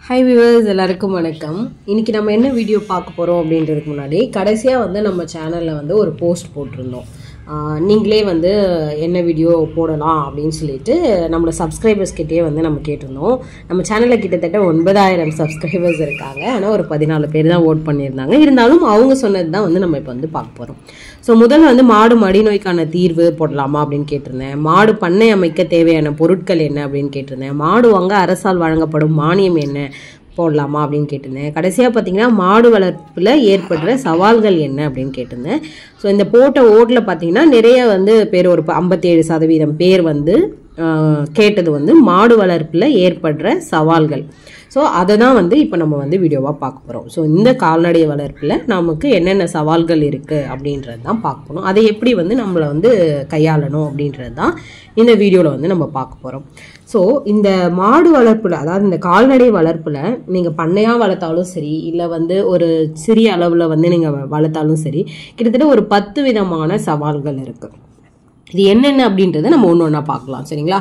Hi viewers, எல்லாருக்கும் வணக்கம். இன்னைக்கு நம்ம என்ன வீடியோ பார்க்க போறோம் அப்படின்றதுக்கு முன்னாடி கடைசியா நம்ம சேனல்ல ஒரு போஸ்ட் போட்டுருந்தோம். நீங்களே என்ன வீடியோ போடலாம் அப்படின்னு சொல்லிட்டு நம்மளோட சப்ஸ்கிரைபர்ஸ் கிட்டே நம்ம கேட்டிருந்தோம். நம்ம சேனல்ல கிட்டத்தட்ட 9000 சப்ஸ்கிரைபர்ஸ் இருக்காங்க. ஆனா ஒரு 14 பேர் தான் வோட் பண்ணியிருந்தாங்க. இருந்தாலும் அவங்க சொன்னது தான் நம்ம இப்போ பார்க்க போறோம். ஸோ முதல்ல மாடு மடிநோய்க்கான தீர்வு போடலாமா அப்படின்னு கேட்டிருந்தேன். மாடு பண்ணை அமைக்க தேவையான பொருட்கள் என்ன அப்படின்னு கேட்டிருந்தேன். மாடு வாங்க அரசால் வழங்கப்படும் மானியம் என்ன போடலாமா அப்படின்னு கேட்டிருந்தேன். கடைசியாக பார்த்தீங்கன்னா மாடு வளர்ப்பில் ஏற்படுற சவால்கள் என்ன அப்படின்னு கேட்டிருந்தேன். ஸோ இந்த போட்ட ஓட்டில் பார்த்தீங்கன்னா நிறைய பேர் ஒரு 57% பேர் கேட்டது மாடு வளர்ப்பில் ஏற்படுற சவால்கள். ஸோ அதை தான் இப்போ நம்ம வீடியோவாக பார்க்க போகிறோம். ஸோ இந்த கால்நடை வளர்ப்பில் நமக்கு என்னென்ன சவால்கள் இருக்குது அப்படின்றது தான் பார்க்க போகிறோம். அதை எப்படி நம்மளை கையாளணும் அப்படின்றது தான் இந்த வீடியோவில் நம்ம பார்க்க போகிறோம். ஸோ இந்த மாடு வளர்ப்பில், அதாவது இந்த கால்நடை வளர்ப்பில் நீங்கள் பண்ணையாக வளர்த்தாலும் சரி, இல்லை ஒரு சிறிய அளவில் நீங்கள் வளர்த்தாலும் சரி, கிட்டத்தட்ட ஒரு 10 விதமான சவால்கள் இருக்குது. இது என்னென்ன அப்படின்றத நம்ம ஒன்று ஒன்றா பார்க்கலாம். சரிங்களா?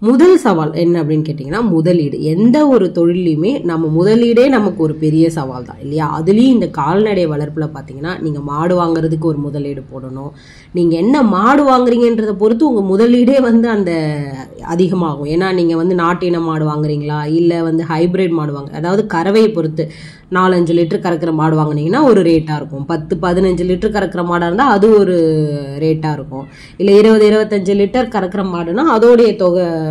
முதல் சவால் என்ன அப்படின்னு கேட்டிங்கன்னா முதலீடு. எந்த ஒரு தொழிலையுமே நம்ம முதலீடே நமக்கு ஒரு பெரிய சவால் தான் இல்லையா? அதுலேயும் இந்த கால்நடை வளர்ப்பில் பார்த்தீங்கன்னா நீங்கள் மாடு வாங்குறதுக்கு ஒரு முதலீடு போடணும். நீங்கள் என்ன மாடு வாங்குறீங்கன்றதை பொறுத்து உங்கள் முதலீடே அந்த அதிகமாகும். ஏன்னா நீங்கள் நாட்டின மாடு வாங்குறீங்களா, இல்லை ஹைப்ரிட் மாடு அதாவது கறவையை பொறுத்து 4-5 லிட்டர் கறக்கிற மாடு வாங்கினீங்கன்னா ஒரு ரேட்டாக இருக்கும். 10-15 லிட்டர் கறக்கிற மாடாக இருந்தால் அது ஒரு ரேட்டாக இருக்கும். இல்லை 20-25 லிட்டர் கறக்கிற மாடுனா அதோடைய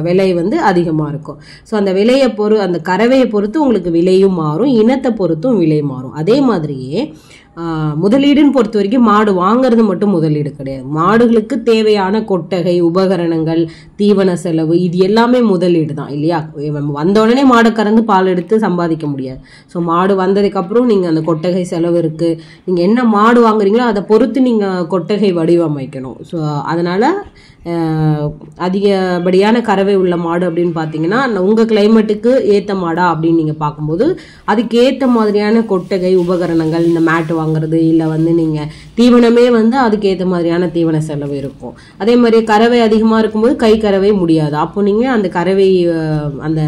விலை அதிகமாக இருக்கும். ஸோ அந்த விலையை அந்த கறவையை பொறுத்து உங்களுக்கு விலையும் மாறும், இனத்தை பொறுத்தும் விலை மாறும். அதே மாதிரியே முதலீடுன்னு பொறுத்த வரைக்கும் மாடு வாங்குறது மட்டும் முதலீடு கிடையாது. மாடுகளுக்கு தேவையான கொட்டகை, உபகரணங்கள், தீவன செலவு, இது எல்லாமே முதலீடு தான் இல்லையா? வந்த உடனே மாடை கறந்து பால் எடுத்து சம்பாதிக்க முடியாது. ஸோ மாடு வந்ததுக்கு அப்புறம் நீங்கள் அந்த கொட்டகை செலவு இருக்கு. நீங்கள் என்ன மாடு வாங்குறீங்களோ அதை பொறுத்து நீங்கள் கொட்டகை வடிவமைக்கணும். ஸோ அதனால அதிகப்படியான கறவை உள்ள மாடு அப்படின்னு பார்த்தீங்கன்னா உங்கள் கிளைமேட்டுக்கு ஏற்ற மாடா அப்படின்னு நீங்கள் பார்க்கும்போது அதுக்கு ஏற்ற மாதிரியான கொட்டகை, உபகரணங்கள், இந்த மேட்டு வாங்குறது, இல்லை நீங்கள் தீவனமே அதுக்கு ஏற்ற மாதிரியான தீவன செலவு இருக்கும். அதே மாதிரி கறவை அதிகமாக இருக்கும்போது கை கறவை முடியாது. அப்போ நீங்கள் அந்த கறவை அந்த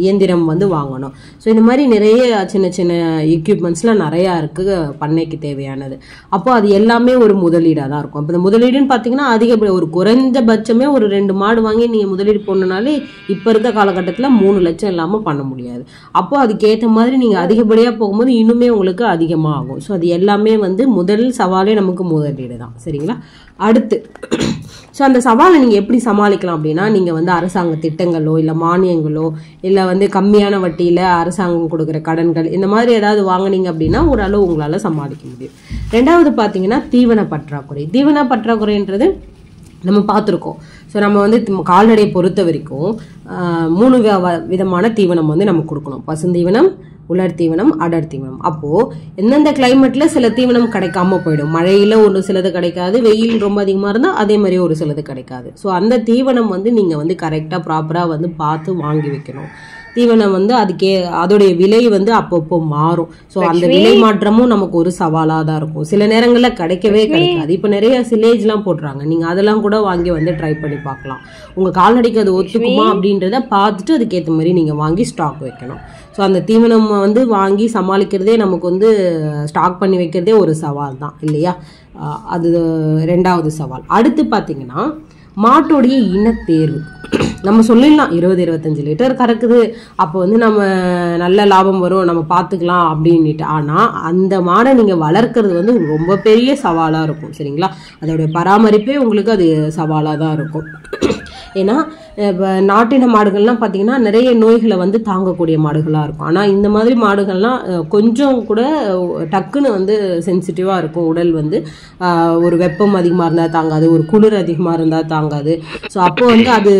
இயந்திரம் வாங்கணும். ஸோ இந்த மாதிரி நிறைய சின்ன சின்ன எக்யூப்மெண்ட்ஸ்லாம் நிறையா இருக்குது பண்ணைக்கு தேவையானது. அப்போ அது எல்லாமே ஒரு முதலீடாக தான் இருக்கும். அப்போ இந்த முதலீடுன்னு பார்த்தீங்கன்னா அதிக ஒரு குறைஞ்சபட்சமே ஒரு 2 மாடு வாங்கி நீங்கள் முதலீடு போடணுனாலே இப்போ இருக்க காலகட்டத்தில் 3 லட்சம் இல்லாமல் பண்ண முடியாது. அப்போ அதுக்கேற்ற மாதிரி நீங்கள் அதிகப்படியாக போகும்போது இன்னுமே உங்களுக்கு அதிகமாக ஆகும். ஸோ அது எல்லாமே முதல் சவாலே நமக்கு முதலீடு தான். சரிங்களா? அடுத்து ஸோ அந்த சவாலை நீங்கள் எப்படி சமாளிக்கலாம் அப்படின்னா நீங்கள் அரசாங்க திட்டங்களோ இல்லை மானியங்களோ இல்லை கம்மியான வட்டியில் அரசாங்கம் கொடுக்குற கடன்கள், இந்த மாதிரி ஏதாவது வாங்கினீங்க அப்படின்னா ஓரளவு உங்களால் சமாளிக்க முடியும். ரெண்டாவது பார்த்தீங்கன்னா தீவன பற்றாக்குறை. தீவன பற்றாக்குறைன்றது நம்ம பார்த்துருக்கோம். ஸோ நம்ம கால்நடையை பொறுத்த வரைக்கும் 3 விதமான தீவனம் நம்ம கொடுக்கணும். பசுந்தீவனம், உலர் தீவனம், அடர் தீவனம். அப்போது எந்தெந்த கிளைமேட்ல சில தீவனம் கிடைக்காம போயிடும். மழையில் ஒரு சிலது கிடைக்காது, வெயில் ரொம்ப அதிகமாக இருந்தால் அதே மாதிரி ஒரு சிலது கிடைக்காது. ஸோ அந்த தீவனம் நீங்கள் கரெக்டாக ப்ராப்பராக பார்த்து வாங்கி வைக்கணும். தீவனம் அதுக்கே அதோடைய விலை அப்பப்போ மாறும். ஸோ அந்த விலை மாற்றமும் நமக்கு ஒரு சவாலாக தான் இருக்கும். சில நேரங்களில் கிடைக்கவே கிடைக்காது. இப்போ நிறைய சிலேஜ்லாம் போடுறாங்க. நீங்கள் அதெல்லாம் கூட வாங்கி ட்ரை பண்ணி பார்க்கலாம். உங்கள் கால்நடைக்கு அது ஒத்துக்குமா அப்படின்றத பார்த்துட்டு அதுக்கேற்ற மாதிரி நீங்கள் வாங்கி ஸ்டாக் வைக்கணும். ஸோ அந்த தீவனம் வாங்கி சமாளிக்கிறதே நமக்கு ஸ்டாக் பண்ணி வைக்கிறதே ஒரு சவால் தான் இல்லையா? அது 2வது சவால். அடுத்து பார்த்தீங்கன்னா மாட்டோடைய இனத்தேர்வு. நம்ம சொல்லிடலாம் 20-25 லிட்டர் கறக்குது, அப்போ நம்ம நல்ல லாபம் வரும், நம்ம பார்த்துக்கலாம் அப்படின்ட்டு. ஆனால் அந்த மாடை நீங்கள் வளர்க்குறது ரொம்ப பெரிய சவாலாக இருக்கும். சரிங்களா? அதோடைய பராமரிப்பே உங்களுக்கு அது சவாலாக தான் இருக்கும். ஏன்னா இப்போ நாட்டின மாடுகள்லாம் பார்த்தீங்கன்னா நிறைய நோய்களை தாங்கக்கூடிய மாடுகளாக இருக்கும். ஆனால் இந்த மாதிரி மாடுகள்லாம் கொஞ்சம் கூட டக்குன்னு சென்சிட்டிவாக இருக்கும். உடல் ஒரு வெப்பம் அதிகமாக இருந்தால் தாங்காது, ஒரு குளிர் அதிகமாக இருந்தால் தாங்காது. ஸோ அப்போ அது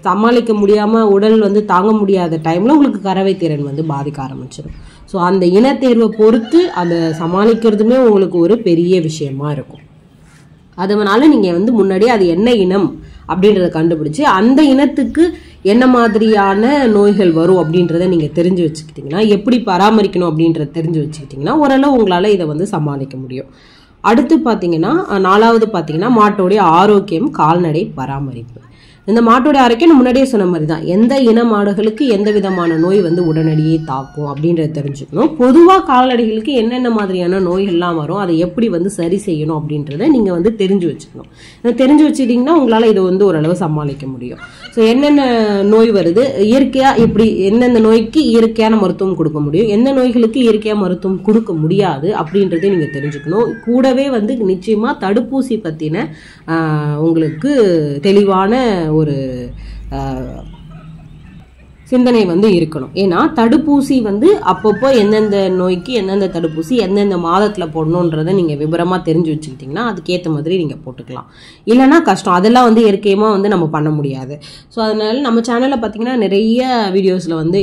சமாளிக்க முடியாமல் உடல் தாங்க முடியாத டைமில் உங்களுக்கு கறவை திறன் பாதிக்க ஆரம்பிச்சிடும். ஸோ அந்த இனத்தேர்வை பொறுத்து அதை சமாளிக்கிறதுமே உங்களுக்கு ஒரு பெரிய விஷயமா இருக்கும். அதனால நீங்கள் முன்னாடியே அது என்ன இனம் அப்படின்றத கண்டுபிடிச்சு அந்த இனத்துக்கு என்ன மாதிரியான நோய்கள் வரும் அப்படின்றத நீங்கள் தெரிஞ்சு வச்சுக்கிட்டிங்கன்னா, எப்படி பராமரிக்கணும் அப்படின்றத தெரிஞ்சு வச்சுக்கிட்டிங்கன்னா ஓரளவு உங்களால் இதை சமாளிக்க முடியும். அடுத்து பார்த்தீங்கன்னா 4வது பார்த்தீங்கன்னா மாட்டோடைய ஆரோக்கியம், கால்நடை பராமரிப்பு. இந்த மாட்டோட ஆரோக்கியம் நான் முன்னாடியே சொன்ன மாதிரி தான், எந்த இன மாடுகளுக்கு எந்த விதமான நோய் வந்து உடனடியே தாக்கும் அப்படின்றத தெரிஞ்சுக்கணும். பொதுவாக கால்நடைகளுக்கு என்னென்ன மாதிரியான நோய்கள்லாம் வரும், அதை எப்படி வந்து சரி செய்யணும் அப்படின்றத நீங்கள் வந்து தெரிஞ்சு வச்சுக்கணும். இதை தெரிஞ்சு வச்சுக்கிட்டிங்கன்னா உங்களால் இதை வந்து ஓரளவு சமாளிக்க முடியும். ஸோ என்னென்ன நோய் வருது, இயற்கையாக எப்படி எந்தெந்த நோய்க்கு இயற்கையான மருத்துவம் கொடுக்க முடியும், எந்த நோய்களுக்கு இயற்கையாக மருத்துவம் கொடுக்க முடியாது அப்படின்றத நீங்கள் தெரிஞ்சுக்கணும். கூடவே வந்து நிச்சயமாக தடுப்பூசி பற்றின உங்களுக்கு தெளிவான ஒரு சிந்தனை வந்து இருக்கணும். ஏன்னா தடுப்பூசி வந்து அப்பப்போ எந்தெந்த நோய்க்கு எந்தெந்த தடுப்பூசி எந்தெந்த மாதத்தில் போடணுன்றதை நீங்கள் விவரமாக தெரிஞ்சு வச்சுக்கிட்டிங்கன்னா அதுக்கேற்ற மாதிரி நீங்கள் போட்டுக்கலாம். இல்லைன்னா கஷ்டம், அதெல்லாம் வந்து இயற்கையமாக வந்து நம்ம பண்ண முடியாது. ஸோ அதனால நம்ம சேனலில் பார்த்தீங்கன்னா நிறைய வீடியோஸில் வந்து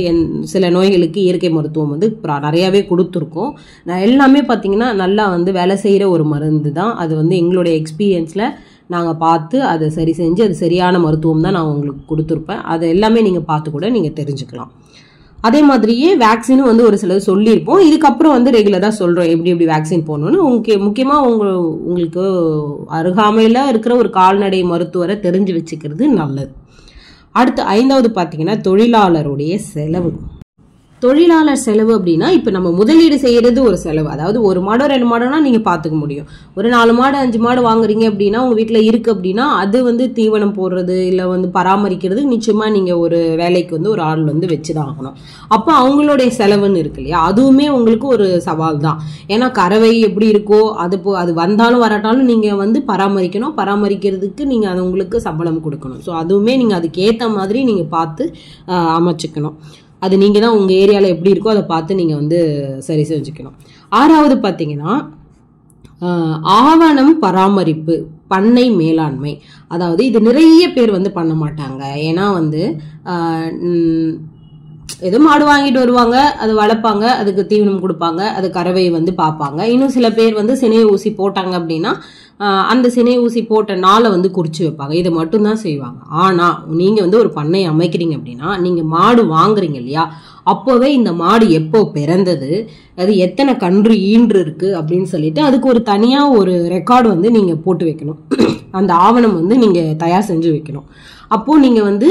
சில நோய்களுக்கு இயற்கை மருத்துவம் வந்து நிறையாவே கொடுத்துருக்கோம். நான் எல்லாமே பார்த்தீங்கன்னா நல்லா வந்து வேலை செய்கிற ஒரு மருந்து தான். அது வந்து எங்களுடைய எக்ஸ்பீரியன்ஸில் நாங்கள் பார்த்து அதை சரி செஞ்சு அது சரியான மருத்துவம் தான் நான் உங்களுக்கு கொடுத்துருப்பேன். அது எல்லாமே நீங்கள் பார்த்து கூட நீங்கள் தெரிஞ்சுக்கலாம். அதே மாதிரியே வேக்சினும் வந்து ஒரு சிலது சொல்லியிருப்போம். இதுக்கப்புறம் வந்து ரெகுலராக சொல்கிறோம் எப்படி எப்படி வேக்சின் போடணும்னு. முக்கியமாக உங்களுக்கு அருகாமையில் இருக்கிற ஒரு கால்நடை மருத்துவரை தெரிஞ்சு வச்சுக்கிறது நல்லது. அடுத்து 5வது பார்த்தீங்கன்னா தொழிலாளருடைய செலவு. தொழிலாளர் செலவு அப்படின்னா இப்போ நம்ம முதலீடு செய்யறது ஒரு செலவு. அதாவது ஒரு மாடோ 2 மாடோனா நீங்கள் பார்த்துக்க முடியும். ஒரு 4 மாடு 5 மாடு வாங்குறீங்க அப்படின்னா உங்கள் வீட்டில் இருக்குது அப்படின்னா அது வந்து தீவனம் போடுறது இல்லை வந்து பராமரிக்கிறது நிச்சயமாக நீங்கள் ஒரு வேலைக்கு வந்து ஒரு ஆள் வந்து வச்சு தான் ஆகணும். அப்போ அவங்களுடைய செலவுன்னு இருக்கு இல்லையா, அதுவுமே உங்களுக்கு ஒரு சவால் தான். ஏன்னா கறவை எப்படி இருக்கோ அது வந்தாலும் வராட்டாலும் நீங்கள் வந்து பராமரிக்கிறதுக்கு நீங்கள் அது உங்களுக்கு சம்பளம் கொடுக்கணும். ஸோ அதுவுமே நீங்கள் அதுக்கேற்ற மாதிரி நீங்கள் பார்த்து அமைச்சுக்கணும். அது நீங்கள் தான் உங்கள் ஏரியாவில் எப்படி இருக்கோ அதை பார்த்து நீங்கள் வந்து சரி செஞ்சுக்கணும். 6வது பார்த்தீங்கன்னா ஆவணம் பராமரிப்பு, பண்ணை மேலாண்மை. அதாவது இது நிறைய பேர் வந்து பண்ண மாட்டாங்க. ஏன்னா வந்து ஏதோ மாடு வாங்கிட்டு வருவாங்க, அது வளர்ப்பாங்க, அதுக்கு தீவனம் கொடுப்பாங்க, அது கறவை வந்து பார்ப்பாங்க. இன்னும் சில பேர் வந்து சினை ஊசி போட்டாங்க அப்படின்னா அந்த சினை ஊசி போட்ட நாளை வந்து குறிச்சு வைப்பாங்க. இதை மட்டும்தான் செய்வாங்க. ஆனால் நீங்கள் வந்து ஒரு பண்ணை அமைக்கிறீங்க அப்படின்னா நீங்கள் மாடு வாங்குறீங்க இல்லையா, அப்போவே இந்த மாடு எப்போ பிறந்தது, அது எத்தனை கன்று ஈன்று இருக்கு அப்படின்னு சொல்லிட்டு அதுக்கு ஒரு தனியாக ஒரு ரெக்கார்டு வந்து நீங்கள் போட்டு வைக்கணும். அந்த ஆவணம் வந்து நீங்கள் தயார் செஞ்சு வைக்கணும். அப்போது நீங்கள் வந்து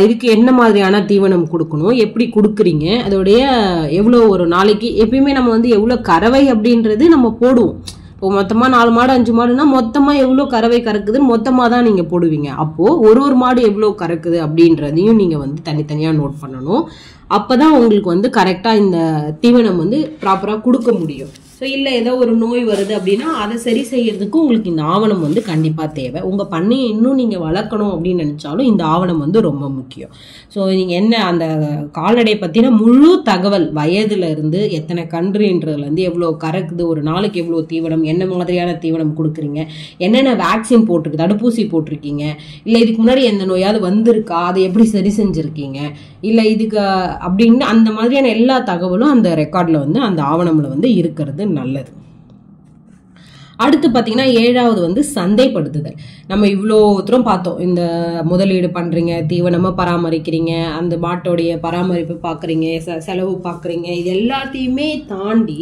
இதுக்கு என்ன மாதிரியான தீவனம் கொடுக்கணும், எப்படி கொடுக்குறீங்க, அதோடைய எவ்வளோ ஒரு நாளைக்கு எப்பயுமே நம்ம வந்து எவ்வளோ கறவை அப்படின்றது நம்ம போடுவோம். இப்போ மொத்தமாக 4 மாடு 5 மாடுனா மொத்தமாக எவ்வளோ கறவை கறக்குதுன்னு மொத்தமாக தான் நீங்கள் போடுவீங்க. அப்போது ஒரு மாடு எவ்வளோ கறக்குது அப்படின்றதையும் நீங்கள் வந்து தனித்தனியாக நோட் பண்ணணும். அப்போ தான் உங்களுக்கு வந்து கரெக்டாக இந்த தீவனம் வந்து ப்ராப்பராக கொடுக்க முடியும். ஸோ இல்லை ஏதோ ஒரு நோய் வருது அப்படின்னா அதை சரி செய்யறதுக்கு உங்களுக்கு இந்த ஆவணம் வந்து கண்டிப்பாக தேவை. உங்கள் பண்ணையை இன்னும் நீங்கள் வளர்க்கணும் அப்படின்னு நினச்சாலும் இந்த ஆவணம் வந்து ரொம்ப முக்கியம். ஸோ நீங்கள் என்ன அந்த கால்நடையை பற்றின முழு தகவல், வயதுல இருந்து எத்தனை கன்றுன்றதுலேருந்து எவ்வளோ கறக்குது, ஒரு நாளைக்கு எவ்வளோ தீவனம், என்ன மாதிரியான தீவனம் கொடுக்குறீங்க, என்னென்ன வேக்சின் போட்டிருக்கு, தடுப்பூசி போட்டிருக்கீங்க, இல்லை இதுக்கு முன்னாடி எந்த நோயாவது வந்திருக்கா, அதை எப்படி சரி செஞ்சுருக்கீங்க, இல்லை இதுக்கு அப்படின்னு அந்த மாதிரியான எல்லா தகவலும் அந்த ரெக்கார்டில் வந்து அந்த ஆவணமில் வந்து இருக்கிறது நல்லது. அடுத்து பார்த்தீங்கன்னா 7வது வந்து சந்தைப்படுத்துதல். நம்ம இவ்வளோ தூரம் பார்த்தோம். இந்த முதலீடு பண்ணுறீங்க, தீவனமாக பராமரிக்கிறீங்க, அந்த மாட்டோடைய பராமரிப்பு பார்க்குறீங்க, செலவு பார்க்குறீங்க, இது எல்லாத்தையுமே தாண்டி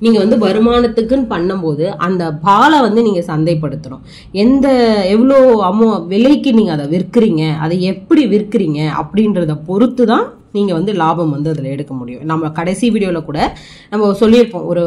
நீங்கள் வந்து வருமானத்துக்குன்னு பண்ணும்போது அந்த பாலை வந்து நீங்கள் சந்தைப்படுத்தணும். எவ்வளோ விலைக்கு நீங்கள் அதை விற்கிறீங்க, அதை எப்படி விற்கிறீங்க அப்படின்றத பொறுத்து தான் நீங்கள் வந்து லாபம் வந்து அதில் எடுக்க முடியும். நம்ம கடைசி வீடியோவில் கூட நம்ம சொல்லியிருப்போம், ஒரு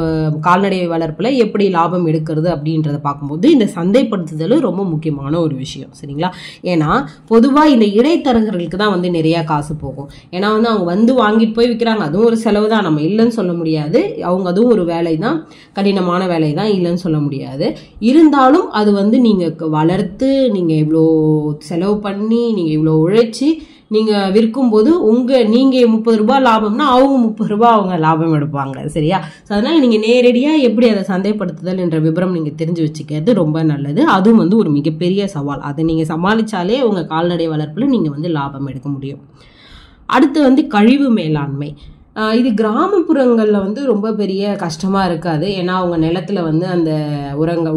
கால்நடை வளர்ப்பில் எப்படி லாபம் எடுக்கிறது அப்படின்றத பார்க்கும்போது இந்த சந்தைப்படுத்துதல் ரொம்ப முக்கியமான ஒரு விஷயம். சரிங்களா? ஏன்னா பொதுவாக இந்த இடைத்தரகர்களுக்கு தான் வந்து நிறையா காசு போகும். ஏன்னா வந்து அவங்க வந்து வாங்கிட்டு போய் விற்கிறாங்க, அதுவும் ஒரு செலவு தான், நம்ம இல்லைன்னு சொல்ல முடியாது. அவங்க அதுவும் ஒரு வேலை தான், கடினமான வேலை தான், இல்லைன்னு சொல்ல முடியாது. இருந்தாலும் அது வந்து நீங்கள் வளர்த்து நீங்கள் இவ்வளோ செலவு பண்ணி நீங்கள் இவ்வளோ உழைச்சி நீங்கள் விற்கும்போது நீங்கள் 30 ரூபாய் லாபம்னா அவங்க 30 ரூபாய் அவங்க லாபம் எடுப்பாங்க. சரியா? ஸோ அதனால் நீங்கள் நேரடியாக எப்படி அதை சந்தைப்படுத்துதல் என்ற விவரம் நீங்கள் தெரிஞ்சு வச்சுக்கிறது ரொம்ப நல்லது. அதுவும் வந்து ஒரு மிகப்பெரிய சவால். அதை நீங்கள் சமாளித்தாலே உங்கள் கால்நடை வளர்ப்பில் நீங்கள் வந்து லாபம் எடுக்க முடியும். அடுத்து வந்து கழிவு மேலாண்மை. இது கிராமப்புறங்களில் வந்து ரொம்ப பெரிய கஷ்டமாக இருக்காது. ஏன்னா அவங்க நிலத்துல வந்து அந்த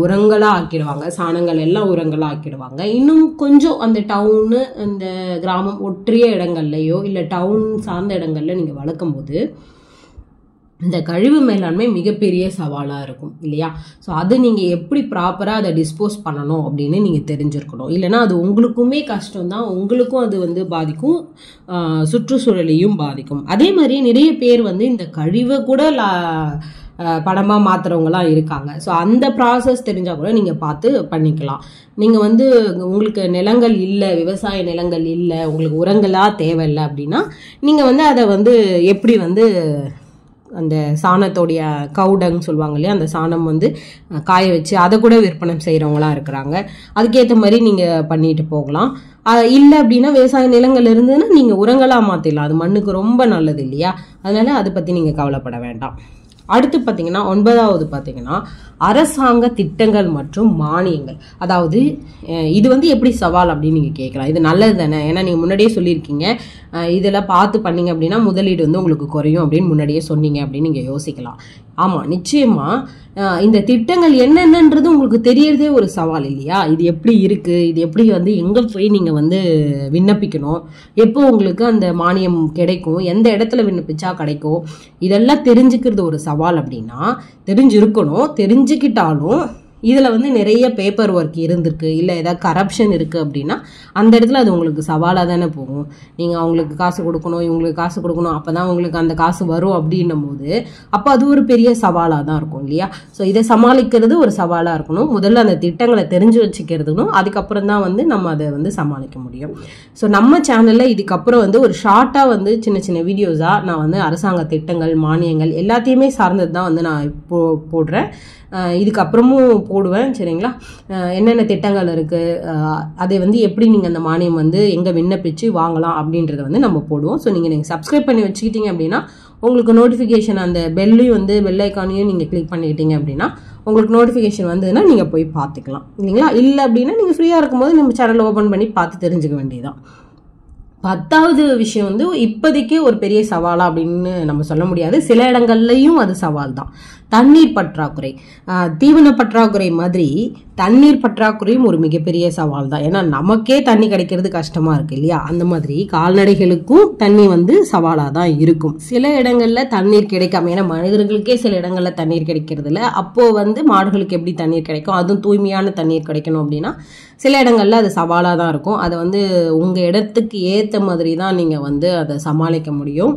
உரங்களாக ஆக்கிடுவாங்க, சாணங்கள் எல்லாம் உரங்களாக ஆக்கிடுவாங்க. இன்னும் கொஞ்சம் அந்த டவுனு, அந்த கிராமம் ஒற்றிய இடங்கள்லையோ இல்லை டவுன் சார்ந்த இடங்கள்ல நீங்கள் வளர்க்கும் போது இந்த கழிவு மேலாண்மை மிகப்பெரிய சவாலாக இருக்கும் இல்லையா? ஸோ அது நீங்கள் எப்படி ப்ராப்பராக அதை டிஸ்போஸ் பண்ணணும் அப்படின்னு நீங்கள் தெரிஞ்சிருக்கணும். இல்லைனா அது உங்களுக்குமே கஷ்டம்தான், உங்களுக்கும் அது வந்து பாதிக்கும், சுற்றுச்சூழலையும் பாதிக்கும். அதே மாதிரி நிறைய பேர் வந்து இந்த கழிவை கூட பணமாக மாற்றுறவங்களாம் இருக்காங்க. ஸோ அந்த ப்ராசஸ் தெரிஞ்சால் கூட நீங்கள் பார்த்து பண்ணிக்கலாம். நீங்கள் வந்து உங்களுக்கு நிலங்கள் இல்லை, விவசாய நிலங்கள் இல்லை, உங்களுக்கு உரங்களாக தேவையில்லை அப்படின்னா நீங்கள் வந்து அதை வந்து எப்படி வந்து அந்த சாணத்தோடைய கவுடங் சொல்லுவாங்க இல்லையா, அந்த சாணம் வந்து காய வச்சு அதை கூட விற்பனை செய்கிறவங்களாம் இருக்கிறாங்க. அதுக்கேற்ற மாதிரி நீங்கள் பண்ணிட்டு போகலாம். இல்லை அப்படின்னா விவசாய நிலங்கள் இருந்ததுன்னா நீங்கள் உரங்களாக மாற்றிடலாம். அது மண்ணுக்கு ரொம்ப நல்லது இல்லையா? அதனால அதை பற்றி நீங்கள் கவலைப்பட வேண்டாம். அடுத்து பார்த்தீங்கன்னா 9வது பார்த்தீங்கன்னா அரசாங்க திட்டங்கள் மற்றும் மானியங்கள். அதாவது இது வந்து எப்படி சவால் அப்படின்னு நீங்கள் கேட்கலாம். இது நல்லது தானே, ஏன்னா நீங்கள் முன்னாடியே சொல்லியிருக்கீங்க இதெல்லாம் பார்த்து பண்ணீங்க அப்படின்னா முதலீடு வந்து உங்களுக்கு குறையும் அப்படின்னு முன்னாடியே சொன்னீங்க அப்படின்னு நீங்கள் யோசிக்கலாம். ஆமாம், நிச்சயமாக இந்த திட்டங்கள் என்னென்னன்றது உங்களுக்கு தெரியறதே ஒரு சவால் இல்லையா? இது எப்படி இருக்குது, இது எப்படி வந்து எங்கே போய் நீங்கள் வந்து விண்ணப்பிக்கணும், எப்போ உங்களுக்கு அந்த மானியம் கிடைக்கும், எந்த இடத்துல விண்ணப்பிச்சா கிடைக்கும், இதெல்லாம் தெரிஞ்சுக்கிறது ஒரு சவால் அப்படின்னா தெரிஞ்சிருக்கணும். தெரிஞ்சுக்கிட்டாலும் இதில் வந்து நிறைய பேப்பர் ஒர்க் இருந்திருக்கு, இல்லை ஏதாவது கரப்ஷன் இருக்குது அப்படின்னா அந்த இடத்துல அது உங்களுக்கு சவாலாக தானே போகும். நீங்கள் அவங்களுக்கு காசு கொடுக்கணும், இவங்களுக்கு காசு கொடுக்கணும், அப்போ தான் உங்களுக்கு அந்த காசு வரும் அப்படின்னும் போது அப்போ அது ஒரு பெரிய சவாலாக தான் இருக்கும் இல்லையா? ஸோ இதை சமாளிக்கிறது ஒரு சவாலாக இருக்கணும். முதல்ல அந்த திட்டங்களை தெரிஞ்சு வச்சுக்கிறதுனும் அதுக்கப்புறம் தான் வந்து நம்ம அதை வந்து சமாளிக்க முடியும். ஸோ நம்ம சேனலில் இதுக்கப்புறம் வந்து ஒரு ஷார்ட்டாக வந்து சின்ன சின்ன வீடியோஸாக நான் வந்து அரசாங்க திட்டங்கள், மானியங்கள் எல்லாத்தையுமே சார்ந்தது தான் வந்து நான் இப்போ போடுறேன். இதுக்கப்புறமும் போடுவேன், சரிங்களா? என்னென்ன திட்டங்கள் இருக்குது, அதை வந்து எப்படி நீங்கள் அந்த மானியம் வந்து எங்கே விண்ணப்பிச்சு வாங்கலாம் அப்படின்றத வந்து நம்ம போடுவோம். ஸோ நீங்கள் சப்ஸ்கிரைப் பண்ணி வச்சுக்கிட்டீங்க அப்படின்னா உங்களுக்கு நோட்டிஃபிகேஷன், அந்த பெல்லையும் வந்து பெல் ஐக்கானையும் நீங்கள் கிளிக் பண்ணிக்கிட்டீங்க அப்படின்னா உங்களுக்கு நோட்டிஃபிகேஷன் வந்ததுன்னா நீங்கள் போய் பார்த்துக்கலாம் இல்லைங்களா? இல்லை அப்படின்னா நீங்கள் ஃப்ரீயாக இருக்கும்போது நம்ம சேனலை ஓப்பன் பண்ணி பார்த்து தெரிஞ்சுக்க வேண்டியதுதான். 10வது விஷயம் வந்து இப்போதைக்கு ஒரு பெரிய சவாலா அப்படின்னு நம்ம சொல்ல முடியாது. சில இடங்கள்லையும் அது சவால் தான். தண்ணீர் பற்றாக்குறை, தீவன பற்றாக்குறை மாதிரி தண்ணீர் பற்றாக்குறையும் ஒரு மிகப்பெரிய சவால் தான். ஏன்னா நமக்கே தண்ணி கிடைக்கிறது கஷ்டமா இருக்கு இல்லையா? அந்த மாதிரி கால்நடைகளுக்கும் தண்ணி வந்து சவாலாக தான் இருக்கும். சில இடங்கள்ல தண்ணீர் கிடைக்காம, ஏன்னா மனிதர்களுக்கே சில இடங்கள்ல தண்ணீர் கிடைக்கிறது இல்லை. அப்போ வந்து மாடுகளுக்கு எப்படி தண்ணீர் கிடைக்கும், அதுவும் தூய்மையான தண்ணீர் கிடைக்கணும் அப்படின்னா சில இடங்கள்ல அது சவாலாக தான் இருக்கும். அதை வந்து உங்க இடத்துக்கு ஏற்ற மாதிரி தான் நீங்க வந்து அதை சமாளிக்க முடியும்.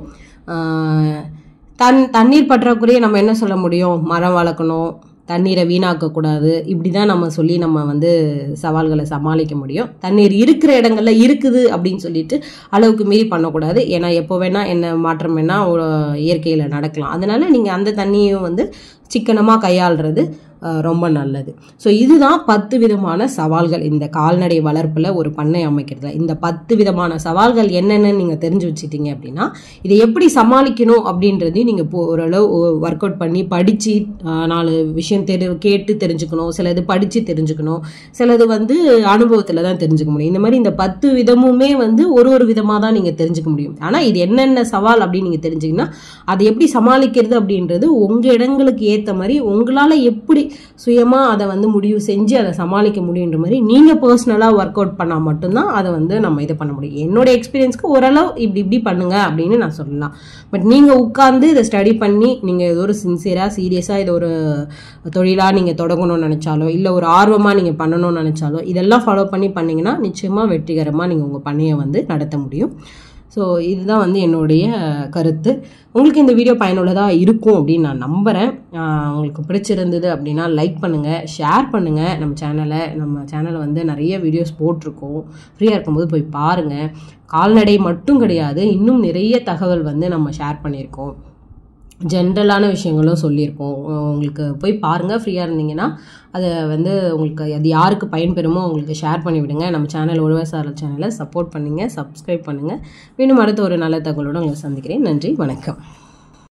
தண்ணீர் பற்றாக்குறையை நம்ம என்ன சொல்ல முடியும்? மரம் வளர்க்கணும், தண்ணீரை வீணாக்கக்கூடாது, இப்படி தான் நம்ம சொல்லி நம்ம வந்து சவால்களை சமாளிக்க முடியும். தண்ணீர் இருக்கிற இடங்கள்ல இருக்குது அப்படின்னு சொல்லிட்டு அளவுக்கு மீறி பண்ணக்கூடாது. ஏன்னா எப்போ வேணா என்ன மாற்றம் வேணா இயற்கையில் நடக்கலாம். அதனால நீங்கள் அந்த தண்ணியும் வந்து சிக்கனமாக கையாளுறது ரொம்ப நல்லது. ஸோ இதுதான் 10 விதமான சவால்கள் இந்த கால்நடை வளர்ப்பில் ஒரு பண்ணை அமைக்கிறதுல. இந்த 10 விதமான சவால்கள் என்னென்னு நீங்கள் தெரிஞ்சு வச்சுட்டீங்க அப்படின்னா இதை எப்படி சமாளிக்கணும் அப்படின்றதையும் நீங்கள் ஓரளவு ஒர்க் அவுட் பண்ணி படித்து 4 விஷயம் கேட்டு தெரிஞ்சுக்கணும். சிலது படித்து தெரிஞ்சுக்கணும், சிலது வந்து அனுபவத்தில் தான் தெரிஞ்சுக்க முடியும். இந்த மாதிரி இந்த 10 விதமுமே வந்து ஒரு விதமாக தான் நீங்கள் தெரிஞ்சுக்க முடியும். ஆனால் இது என்னென்ன சவால் அப்படின்னு நீங்கள் தெரிஞ்சிங்கன்னா அதை எப்படி சமாளிக்கிறது அப்படின்றது உங்கள் இடங்களுக்கு ஏற்ற மாதிரி உங்களால் எப்படி சுயமாக அதை வந்து முடிவு செஞ்சு அதை சமாளிக்க முடியுன்ற மாதிரி நீங்கள் பர்சனலாக ஒர்க் அவுட் பண்ணால் மட்டும்தான் அதை வந்து நம்ம இதை பண்ண முடியும். என்னோட எக்ஸ்பீரியன்ஸ்க்கு ஓரளவு இப்படி பண்ணுங்க அப்படின்னு நான் சொல்லலாம். பட் நீங்கள் உட்கார்ந்து இதை ஸ்டடி பண்ணி நீங்கள் ஏதோ ஒரு சின்சியராக சீரியஸாக இதை ஒரு தொழிலாக நீங்கள் தொடங்கணும்னு நினச்சாலோ, இல்லை ஒரு ஆர்வமாக நீங்கள் பண்ணணும்னு நினச்சாலோ இதெல்லாம் ஃபாலோ பண்ணி பண்ணிங்கன்னா நிச்சயமாக வெற்றிகரமாக நீங்கள் உங்கள் பண்ணையை வந்து நடத்த முடியும். ஸோ இதுதான் வந்து என்னுடைய கருத்து. உங்களுக்கு இந்த வீடியோ பயனுள்ளதாக இருக்கும் அப்படின்னு நான் நம்புகிறேன். உங்களுக்கு பிடிச்சிருந்தது அப்படின்னா லைக் பண்ணுங்கள், ஷேர் பண்ணுங்கள். நம்ம சேனலை வந்து நிறைய வீடியோஸ் போட்டிருக்கோம், ஃப்ரீயாக இருக்கும்போது போய் பாருங்கள். கால்நடை மட்டும் கிடையாது, இன்னும் நிறைய தகவல் வந்து நம்ம ஷேர் பண்ணியிருக்கோம், ஜென்ரலான விஷயங்களும் சொல்லியிருக்கோம். உங்களுக்கு போய் பாருங்கள், ஃப்ரீயாக இருந்தீங்கன்னா அதை வந்து உங்களுக்கு அது யாருக்கு பயன்பெறுமோ உங்களுக்கு ஷேர் பண்ணிவிடுங்க. நம்ம சேனல் உழவர் சேனலை சப்போர்ட் பண்ணுங்கள், சப்ஸ்கிரைப் பண்ணுங்கள். மீண்டும் அடுத்த ஒரு நல்ல தகவலோடு உங்களை சந்திக்கிறேன். நன்றி, வணக்கம்.